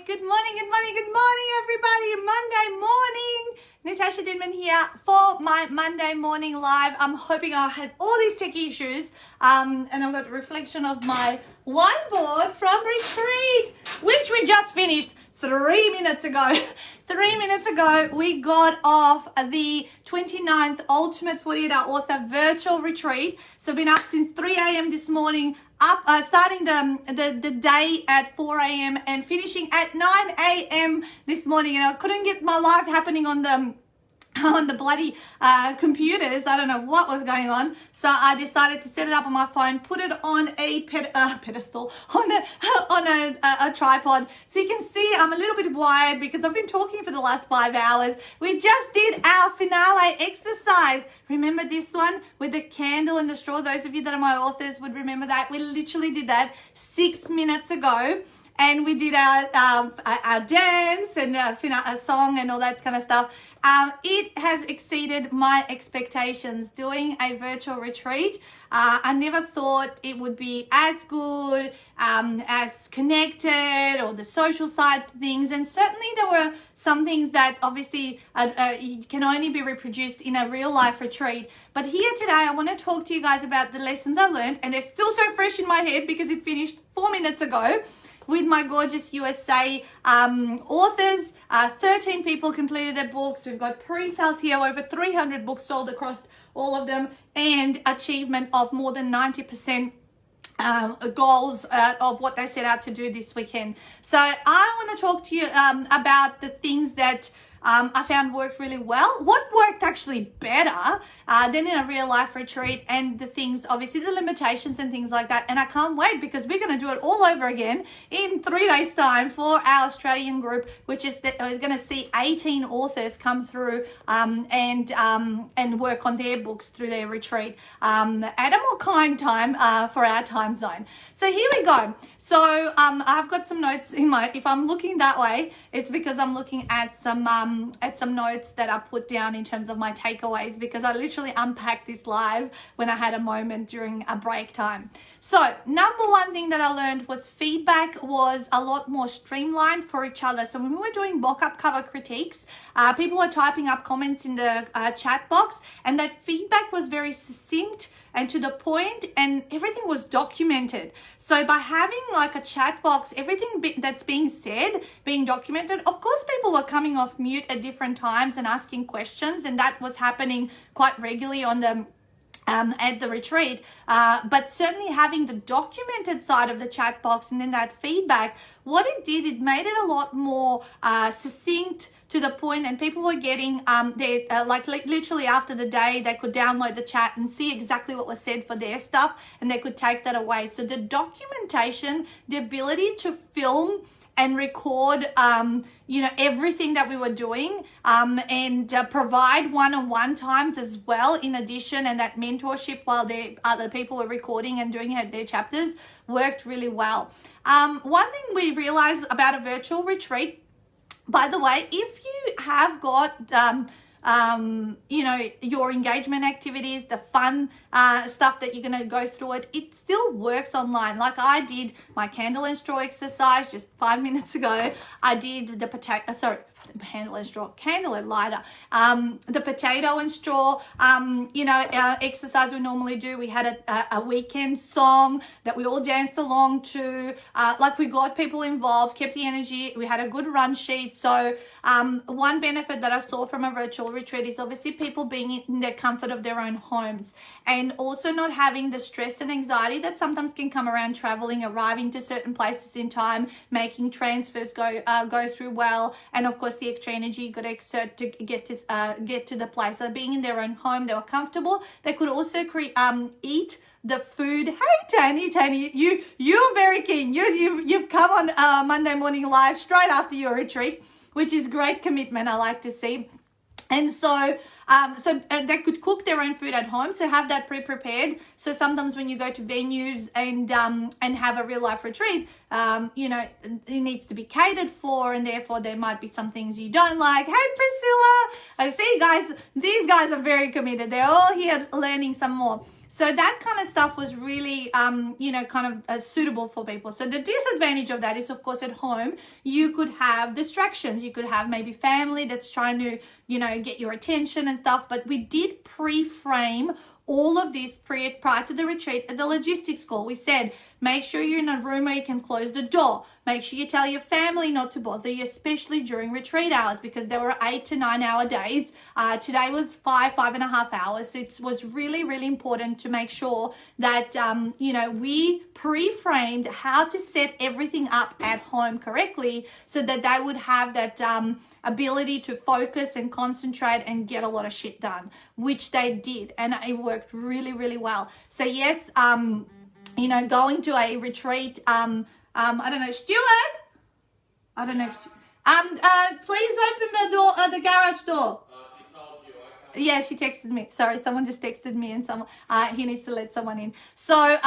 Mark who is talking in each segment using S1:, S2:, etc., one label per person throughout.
S1: Good morning, everybody. Monday morning. Natasha Denman here for my Monday morning live. I'm hoping I had all these tech issues. And I've got the reflection of my whiteboard from retreat, which we just finished 3 minutes ago. 3 minutes ago, we got off the 29th Ultimate 48-Hour Author Virtual Retreat. So I've been up since 3 a.m. this morning, starting the day at 4 a.m. and finishing at 9 a.m. this morning. And I couldn't get my live happening on the bloody computers. I don't know what was going on, so I decided to set it up on my phone, put it on a pedestal, on a tripod, so you can see I'm a little bit wired because I've been talking for the last 5 hours. We just did our finale exercise. Remember this one with the candle and the straw? Those of you that are my authors would remember that. We literally did that 6 minutes ago. And we did our dance and a song and all that kind of stuff. It has exceeded my expectations doing a virtual retreat. I never thought it would be as good, as connected, or the social side of things. And certainly there were some things that obviously can only be reproduced in a real life retreat. But here today, I want to talk to you guys about the lessons I learned. And they're still so fresh in my head because it finished 4 minutes ago. With my gorgeous USA authors. 13 people completed their books. We've got pre-sales here, over 300 books sold across all of them, and achievement of more than 90% goals of what they set out to do this weekend. So I want to talk to you about the things that I found worked really well, what worked actually better than in a real life retreat, and the things, obviously the limitations and things like that. And I can't wait because we're going to do it all over again in 3 days time for our Australian group, which is that we're going to see 18 authors come through and work on their books through their retreat at a more kind time for our time zone. So here we go. So I've got some notes in if I'm looking that way, it's because I'm looking at some notes that I put down in terms of my takeaways, because I literally unpacked this live when I had a moment during a break time. So number one thing that I learned was feedback was a lot more streamlined for each other. So when we were doing mock-up cover critiques, people were typing up comments in the chat box, and that feedback was very succinct and to the point, and everything was documented. So by having like a chat box, everything that's being said, being documented, of course people were coming off mute at different times and asking questions, and that was happening quite regularly on the at the retreat, but certainly having the documented side of the chat box and then that feedback, what it did, it made it a lot more succinct, to the point, and people were getting literally after the day they could download the chat and see exactly what was said for their stuff, and they could take that away. So the documentation, the ability to film and record everything that we were doing, and provide one-on-one times as well in addition, and that mentorship while the other people were recording and doing their chapters worked really well. One thing we realized about a virtual retreat, by the way, if you have got your engagement activities, the fun stuff that you're going to go through it still works online. Like I did my candle and straw exercise just 5 minutes ago. I did the candle and lighter, the potato and straw, exercise we normally do. We had a weekend song that we all danced along to, we got people involved, kept the energy. We had a good run sheet. So one benefit that I saw from a virtual retreat is obviously people being in the comfort of their own homes, and also not having the stress and anxiety that sometimes can come around traveling, arriving to certain places in time, making transfers go through well, and of course the extra energy you got to exert to get to the place. So being in their own home, they were comfortable. They could also eat the food. Hey Tani, you're very keen. You've come on Monday morning live straight after your retreat, which is great commitment. I like to see. And so they could cook their own food at home, so have that pre-prepared. So sometimes when you go to venues and have a real life retreat, it needs to be catered for, and therefore there might be some things you don't like. Hey Priscilla, I see guys, these guys are very committed. They're all here learning some more. So that kind of stuff was really, kind of suitable for people. So the disadvantage of that is, of course, at home, you could have distractions. You could have maybe family that's trying to, get your attention and stuff. But we did pre-frame all of this prior to the retreat at the logistics call. We said, make sure you're in a room where you can close the door. Make sure you tell your family not to bother you, especially during retreat hours, because there were 8 to 9 hour days. Today was 5.5 hours. So it was really, really important to make sure that, we pre-framed how to set everything up at home correctly so that they would have that ability to focus and concentrate and get a lot of shit done, which they did. And it worked really, really well. So yes, going to a retreat, I don't know, Stuart? I don't know. Please open the door, the garage door.
S2: She told you, okay.
S1: Yeah, she texted me. Sorry, someone just texted me and he needs to let someone in. So,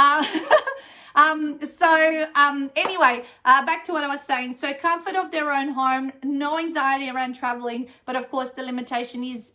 S1: anyway, back to what I was saying. So comfort of their own home, no anxiety around traveling, but of course the limitation is,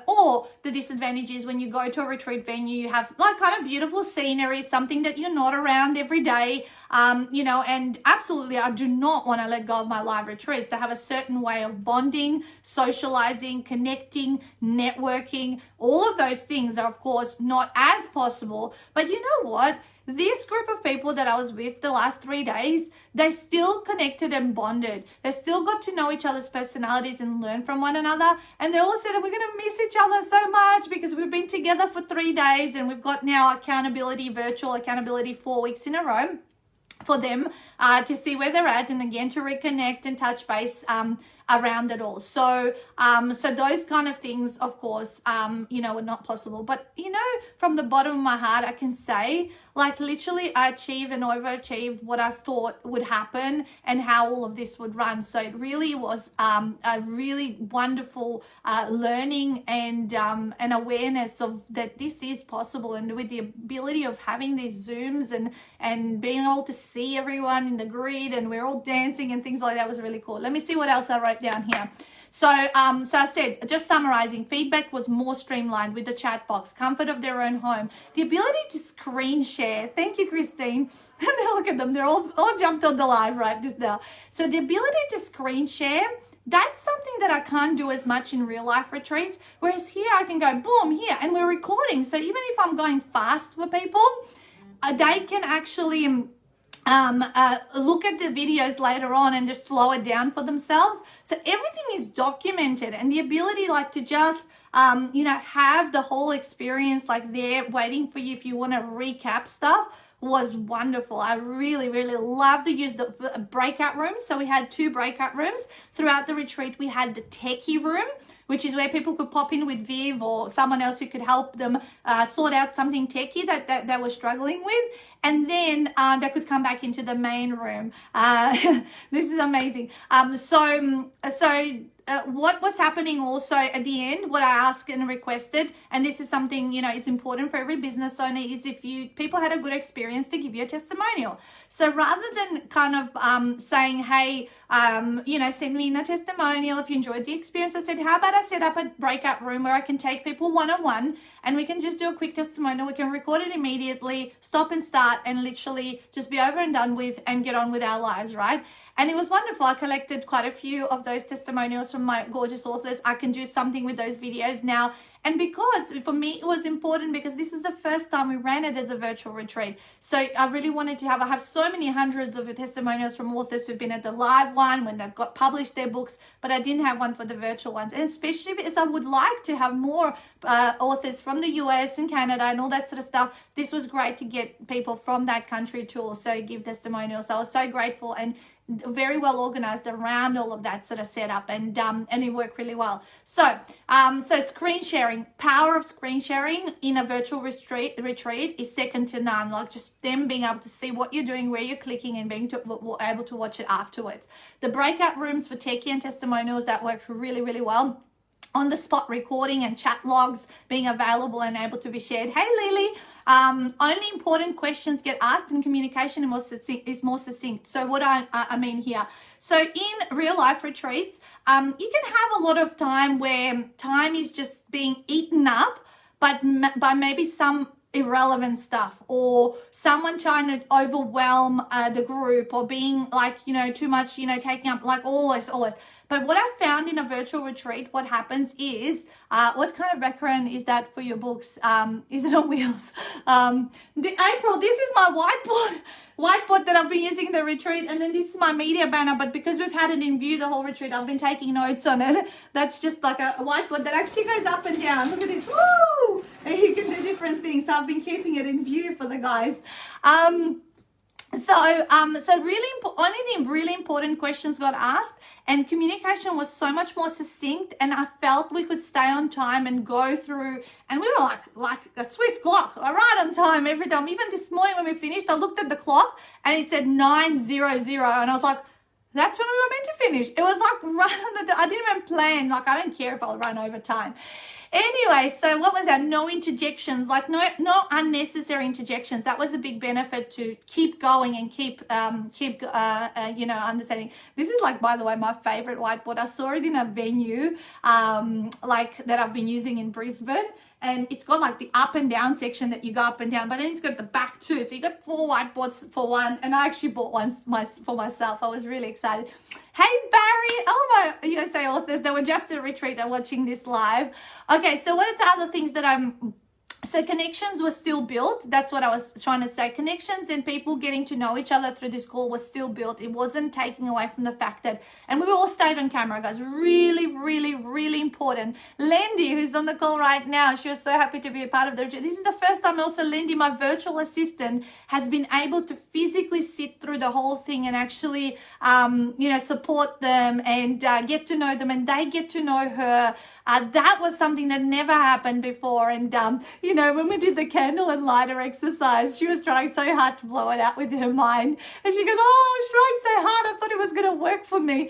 S1: or the disadvantage is when you go to a retreat venue, you have like kind of beautiful scenery, something that you're not around every day, and absolutely I do not want to let go of my live retreats. They have a certain way of bonding, socializing, connecting, networking. All of those things are of course not as possible, but you know what? This group of people that I was with the last 3 days, they still connected and bonded. They still got to know each other's personalities and learn from one another. And they all said that we're going to miss each other so much because we've been together for 3 days and we've got now virtual accountability 4 weeks in a row for them to see where they're at and again to reconnect and touch base around it all. So those kind of things, of course, are not possible. But, from the bottom of my heart, I can say, like, literally I achieved and overachieved what I thought would happen and how all of this would run. So it really was a really wonderful learning and an awareness of that this is possible. And with the ability of having these Zooms and being able to see everyone in the grid and we're all dancing and things like that was really cool. Let me see what else I wrote down here. So I said, just summarizing, feedback was more streamlined with the chat box, comfort of their own home, the ability to screen share. Thank you, Christine. And look at them. They're all jumped on the live right just now. So the ability to screen share, that's something that I can't do as much in real life retreats. Whereas here I can go, boom, here, and we're recording. So even if I'm going fast for people, they can actually look at the videos later on and just slow it down for themselves. So everything is documented, and the ability to just have the whole experience there waiting for you if you want to recap stuff was wonderful. I really, really love to use the breakout rooms. So we had 2 breakout rooms throughout the retreat. We had the techie room, which is where people could pop in with Viv or someone else who could help them sort out something techie that they were struggling with. And then they could come back into the main room. This is amazing. What was happening also at the end, what I asked and requested, and this is something, is important for every business owner, is if people had a good experience to give you a testimonial. So rather than kind of saying, hey, send me in a testimonial if you enjoyed the experience, I said, how about I set up a breakout room where I can take people one-on-one and we can just do a quick testimonial. We can record it immediately, stop and start, and literally just be over and done with and get on with our lives, right? And it was wonderful. I collected quite a few of those testimonials from my gorgeous authors. I can do something with those videos now. And because for me, it was important because this is the first time we ran it as a virtual retreat. So I really wanted to I have so many hundreds of testimonials from authors who've been at the live one when they've got published their books, but I didn't have one for the virtual ones. And especially because I would like to have more authors from the US and Canada and all that sort of stuff. This was great to get people from that country to also give testimonials. So I was so grateful and very well organized around all of that sort of setup, and it worked really well. So screen sharing, power of screen sharing in a virtual retreat is second to none. Like just them being able to see what you're doing, where you're clicking, and being able to watch it afterwards. The breakout rooms for techie and testimonials, that worked really, really well. On the spot recording and chat logs being available and able to be shared. Hey Lily, only important questions get asked and communication is more succinct. So what I mean here, so in real life retreats, you can have a lot of time where time is just being eaten up, but by maybe some irrelevant stuff, or someone trying to overwhelm the group, or being like, you know, too much, you know, taking up like all this. But what I found in a virtual retreat, what happens is, what kind of background is that for your books? Is it on wheels? April, this is my whiteboard that I've been using in the retreat, and then this is my media banner, but because we've had it in view the whole retreat, I've been taking notes on it. That's just like a whiteboard that actually goes up and down. Look at this. Woo! And you can do different things. So I've been keeping it in view for the guys. So only the really important questions got asked, and communication was so much more succinct, and I felt we could stay on time and go through, and we were like a Swiss clock, right on time every time. Even this morning when we finished, I looked at the clock and it said 9:00, and I was like, that's when we were meant to finish. It was like right on the, I didn't even plan, like I don't care if I'll run over time. Anyway, so what was that? No interjections, like no unnecessary interjections. That was a big benefit to keep going and keep you know, understanding. This is like, by the way, my favorite whiteboard. I saw it in a venue like that I've been using in Brisbane. And it's got like the up and down section that you go up and down, but then it's got the back too. So you got 4 whiteboards for one, and I actually bought one for myself. I was really excited. Hey Barry, oh my USA authors, they were just at a retreat and watching this live. Okay, so what are the other things that so connections were still built. That's what I was trying to say. Connections and people getting to know each other through this call was still built. It wasn't taking away from the fact that, and we all stayed on camera, guys. Really, really, really important. Lindy, who's on the call right now, she was so happy to be a part of the retreat. This is the first time also Lindy, my virtual assistant, has been able to physically sit through the whole thing and actually, you know, support them and get to know them, and they get to know her. That was something that never happened before. And, you know, when we did the candle and lighter exercise, she was trying so hard to blow it out with her mind. And she goes, oh, I was trying so hard. I thought it was going to work for me,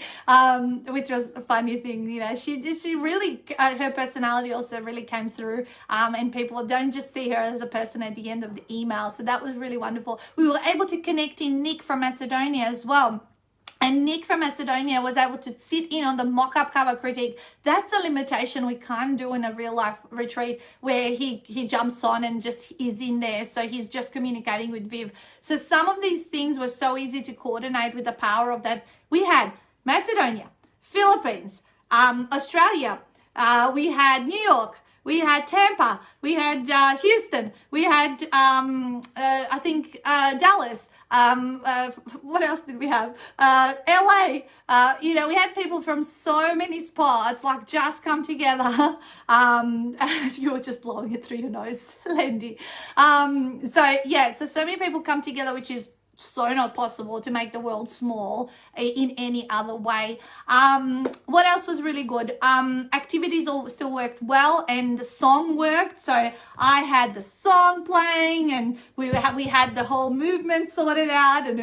S1: which was a funny thing. You know, she really, her personality also really came through. And people don't just see her as a person at the end of the email. So that was really wonderful. We were able to connect in Nick from Macedonia as well. And Nick from Macedonia was able to sit in on the mock-up cover critique. That's a limitation we can't do in a real life retreat where he jumps on and just is in there. So he's just communicating with Viv. So some of these things were so easy to coordinate with the power of that. We had Macedonia, Philippines, Australia, we had New York, we had Tampa, we had Houston, we had I think Dallas. What else did we have? LA. You know, we had people from so many spots like just come together. You were just blowing it through your nose, Lindy. So yeah, so many people come together, which is so not possible to make the world small in any other way. What else was really good? Activities all still worked well, and the song worked. So I had the song playing, and we had the whole movement sorted out, and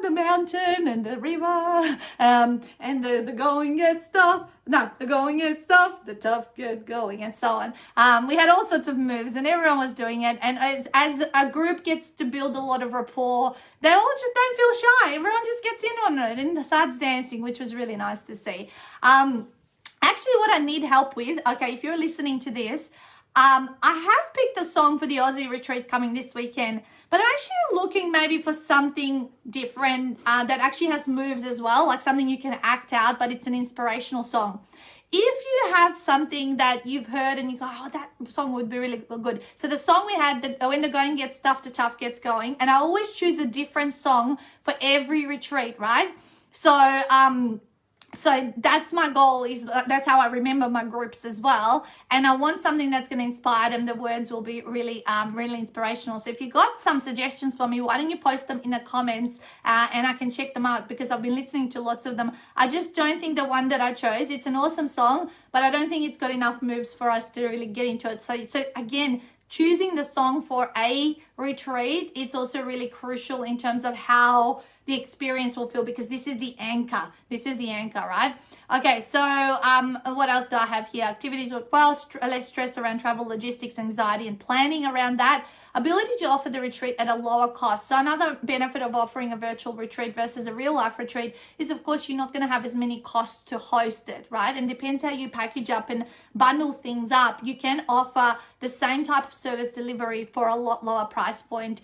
S1: the mountain and the river, and the going gets tough. No, the going gets tough, the tough get going, and so on. We had all sorts of moves, and everyone was doing it. And as a group gets to build a lot of rapport, they all just don't feel shy. Everyone just gets in on it and starts dancing, which was really nice to see. Actually, what I need help with, okay, if you're listening to this, I have picked a song for the Aussie retreat coming this weekend, but I'm actually looking maybe for something different that actually has moves as well, like something you can act out, but it's an inspirational song. If you have something that you've heard and you go, oh, that song would be really good. So the song we had, when the going gets tough, the tough gets going. And I always choose a different song for every retreat, right? So that's my goal, is that's how I remember my groups as well. And I want something that's going to inspire them. The words will be really, really inspirational. So if you got some suggestions for me, why don't you post them in the comments and I can check them out, because I've been listening to lots of them. I just don't think the one that I chose, it's an awesome song, but I don't think it's got enough moves for us to really get into it. So again, choosing the song for a retreat, it's also really crucial in terms of how the experience will feel, because this is the anchor. This is the anchor, right? Okay, so what else do I have here? Activities work well, less stress around travel, logistics, anxiety, and planning around that. ability to offer the retreat at a lower cost. So another benefit of offering a virtual retreat versus a real life retreat is, of course, you're not going to have as many costs to host it, right? And depends how you package up and bundle things up. You can offer the same type of service delivery for a lot lower price point,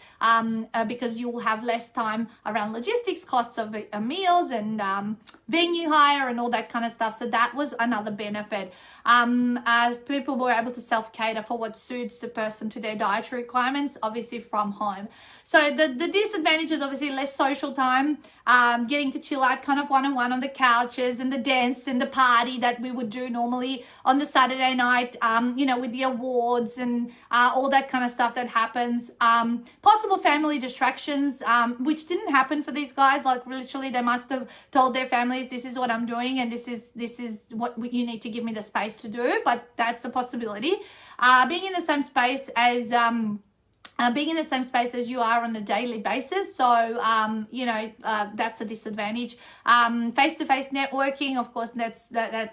S1: because you will have less time around logistics, costs of meals and venue hire and all that kind of stuff. So that was another benefit. People were able to self-cater for what suits the person to their dietary requirements, obviously from home. So the disadvantage is obviously less social time, getting to chill out kind of one-on-one on the couches, and the dance and the party that we would do normally on the Saturday night, with the awards and all that kind of stuff that happens. Possible family distractions, which didn't happen for these guys. Like literally they must have told their families, this is what I'm doing and this is what you need to give me the space to do, but that's a possibility. Being in the same space as you are on a daily basis. So, that's a disadvantage. Face-to-face networking, of course, that's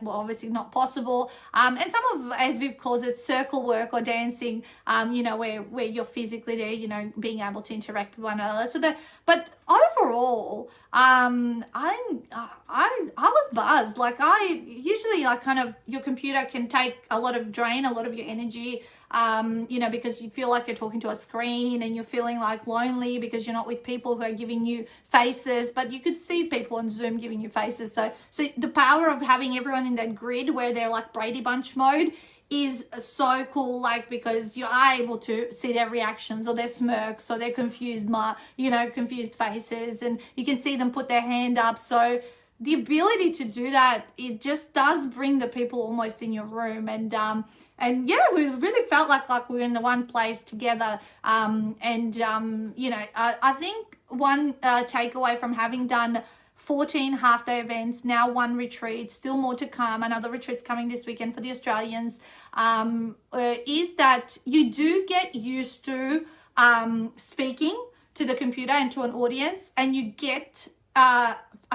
S1: obviously not possible. And some of, as we've called it, circle work or dancing, where you're physically there, being able to interact with one another. But overall, I was buzzed. Like usually kind of your computer can take a lot of your energy, because you feel like you're talking to a screen and you're feeling like lonely because you're not with people who are giving you faces, but you could see people on Zoom giving you faces. So the power of having everyone in that grid where they're like Brady Bunch mode is so cool, because you are able to see their reactions or their smirks or their confused faces, and you can see them put their hand up. So the ability to do that, it just does bring the people almost in your room. And we really felt like we were in the one place together. I think one takeaway from having done 14 half-day events, now one retreat, still more to come, another retreat's coming this weekend for the Australians, is that you do get used to speaking to the computer and to an audience, and you get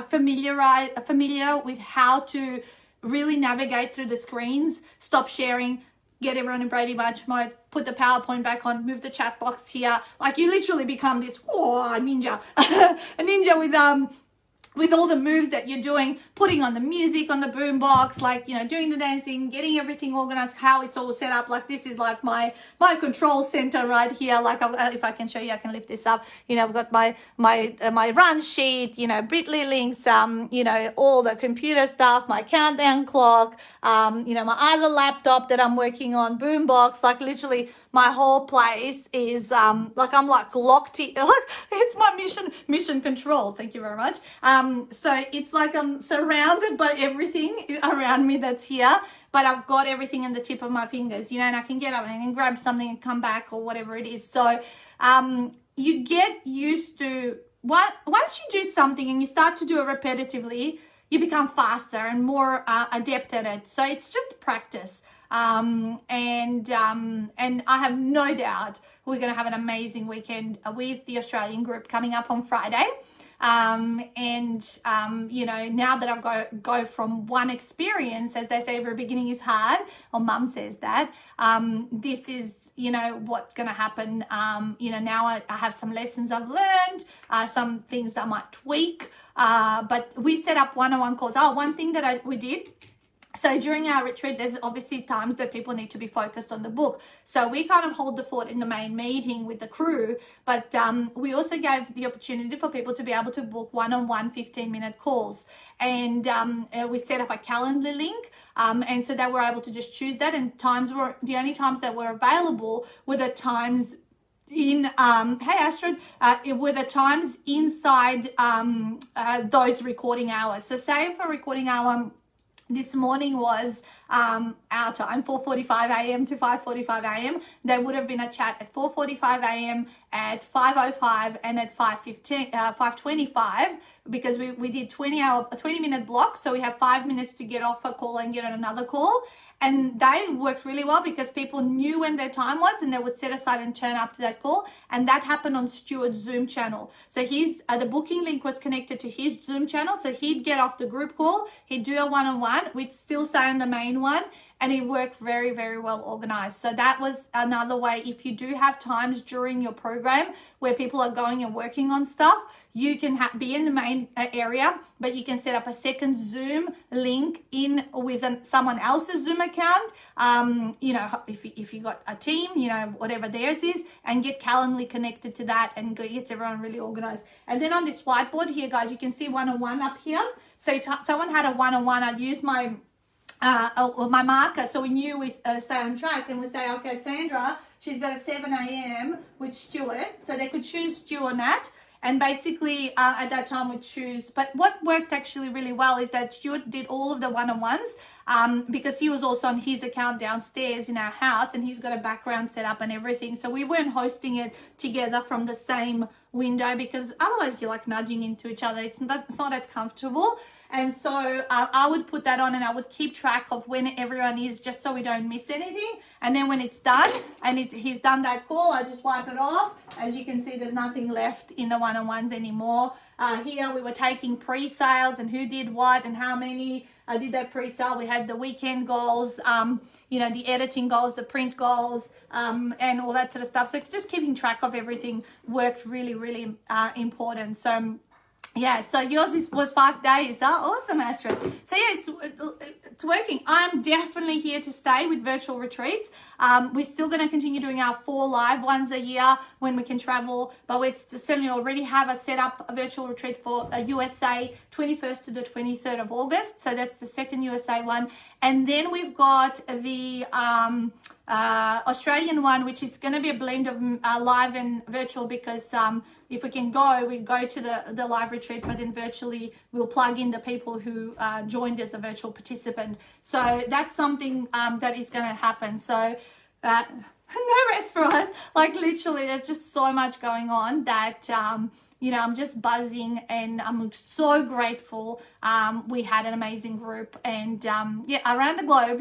S1: familiar with how to really navigate through the screens, stop sharing, get everyone in Brady Bunch mode, put the PowerPoint back on, move the chat box here. Like you literally become this ninja, a ninja with all the moves that you're doing, putting on the music on the boombox, doing the dancing, getting everything organized, how it's all set up. Like this is like my control center right here. Like if I can show you, I can lift this up. I've got my run sheet, Bitly links, all the computer stuff, my countdown clock, my other laptop that I'm working on, boombox, like literally my whole place is I'm like locked in. It's my mission control. Thank you very much. So it's like I'm surrounded by everything around me that's here, but I've got everything in the tip of my fingers, and I can get up and I can grab something and come back or whatever it is. So you get used to once you do something and you start to do it repetitively, you become faster and more adept at it. So it's just practice. And I have no doubt we're going to have an amazing weekend with the Australian group coming up on Friday. Now that I've go from one experience, as they say, every beginning is hard, or mum says that, this is, what's going to happen. Now I have some lessons I've learned, some things that I might tweak, but we set up one-on-one calls. One thing that we did, so during our retreat, there's obviously times that people need to be focused on the book. So we kind of hold the fort in the main meeting with the crew, but we also gave the opportunity for people to be able to book one-on-one 15-minute calls. And we set up a calendar link, and so they were able to just choose that. And the only times that were available were the times in hey Astrid, it were the times inside those recording hours. So say for recording hour this morning was our time, 4:45 a.m. to 5:45 a.m. There would have been a chat at 4:45 a.m., at 5:05, and at 5:25, because we did 20-minute blocks. So we have 5 minutes to get off a call and get on another call. And they worked really well because people knew when their time was and they would set aside and turn up to that call. And that happened on Stuart's Zoom channel. So the booking link was connected to his Zoom channel. So he'd get off the group call, he'd do a one-on-one, we'd still stay on the main one, and it worked very, very well organized. So that was another way. If you do have times during your program where people are going and working on stuff, you can be in the main area, but you can set up a second Zoom link in with someone else's Zoom account. You know, if you got a team, you know, whatever theirs is, and get Calendly connected to that and gets everyone really organized. And then on this whiteboard here, guys, you can see one-on-one up here. So if someone had a one-on-one, I'd use my marker, so we knew we stay on track, and we say, okay, Sandra, she's got a 7 a.m. with Stuart, so they could choose Stu or Nat, and basically at that time we'd choose. But what worked actually really well is that Stuart did all of the one-on-ones because he was also on his account downstairs in our house, and he's got a background set up and everything, so we weren't hosting it together from the same window, because otherwise you're like nudging into each other. It's not as comfortable. And so I would put that on, and I would keep track of when everyone is, just so we don't miss anything. And then when it's done and he's done that call, I just wipe it off. As you can see, there's nothing left in the one-on-ones anymore. Here we were taking pre-sales and who did what and how many did that pre-sale. We had the weekend goals, you know, the editing goals, the print goals, and all that sort of stuff. So just keeping track of everything worked really, really important. So yeah, so yours was 5 days. Awesome, Astrid. So yeah, it's working. I'm definitely here to stay with virtual retreats. We're still going to continue doing our 4 live ones a year when we can travel, but we certainly already have a virtual retreat for USA 21st to the 23rd of August. So that's the second USA one. And then we've got the Australian one, which is going to be a blend of live and virtual, because if we can go, we go to the live retreat, but then virtually we'll plug in the people who joined as a virtual participant. So that's something that is going to happen. So no rest for us. Like literally, there's just so much going on that you know, I'm just buzzing, and I'm so grateful. We had an amazing group, and yeah, around the globe.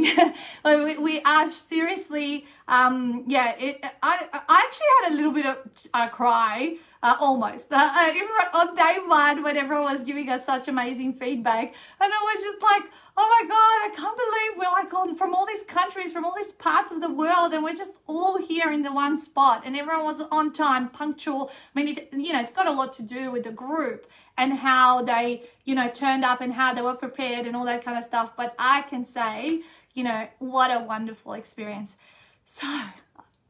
S1: we are seriously, yeah. I actually had a little bit of a cry. Almost on day one, when everyone was giving us such amazing feedback, and I was just like, oh my God, I can't believe we're like from all these countries, from all these parts of the world, and we're just all here in the one spot, and everyone was on time, punctual. I mean, you know, it's got a lot to do with the group and how they, you know, turned up and how they were prepared and all that kind of stuff. But I can say, you know, what a wonderful experience. So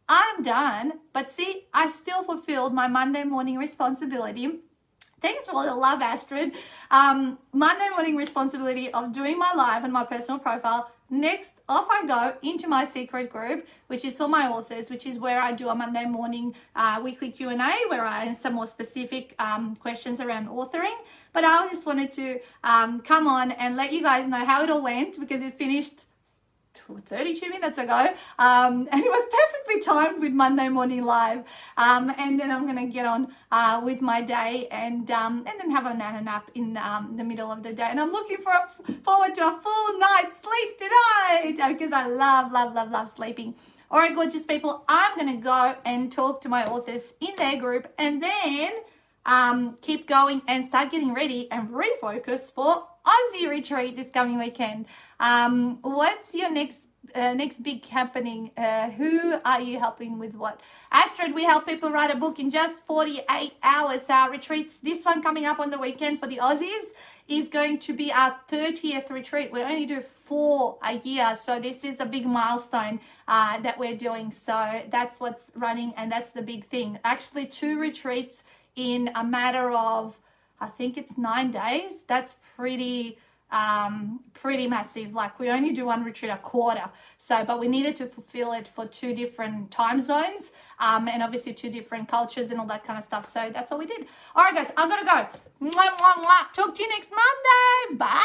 S1: I'm done, but see, I still fulfilled my Monday morning responsibility. Thanks for all the love, Astrid. Monday morning responsibility of doing my live and my personal profile. Next, off I go into my secret group, which is for my authors, which is where I do a Monday morning weekly Q&A, where I answer more specific questions around authoring. But I just wanted to come on and let you guys know how it all went, because it finished 32 minutes ago, and it was perfectly timed with Monday morning live. And then I'm gonna get on with my day, and then have a nap in the middle of the day. And I'm looking forward to a full night's sleep tonight, because I love sleeping. All right, gorgeous people, I'm gonna go and talk to my authors in their group, and then keep going and start getting ready and refocus for Aussie retreat this coming weekend. What's your next big happening? Who are you helping with what? Astrid, we help people write a book in just 48 hours. Our retreats, this one coming up on the weekend for the Aussies, is going to be our 30th retreat. We only do 4 a year, so this is a big milestone that we're doing. So that's what's running, and that's the big thing. Actually, 2 retreats in a matter of, I think it's 9 days. That's pretty massive. Like, we only do 1 retreat a quarter. So, but we needed to fulfill it for 2 different time zones, and obviously 2 different cultures and all that kind of stuff. So that's what we did. All right, guys, I've got to go. Mwah, mwah, mwah. Talk to you next Monday. Bye.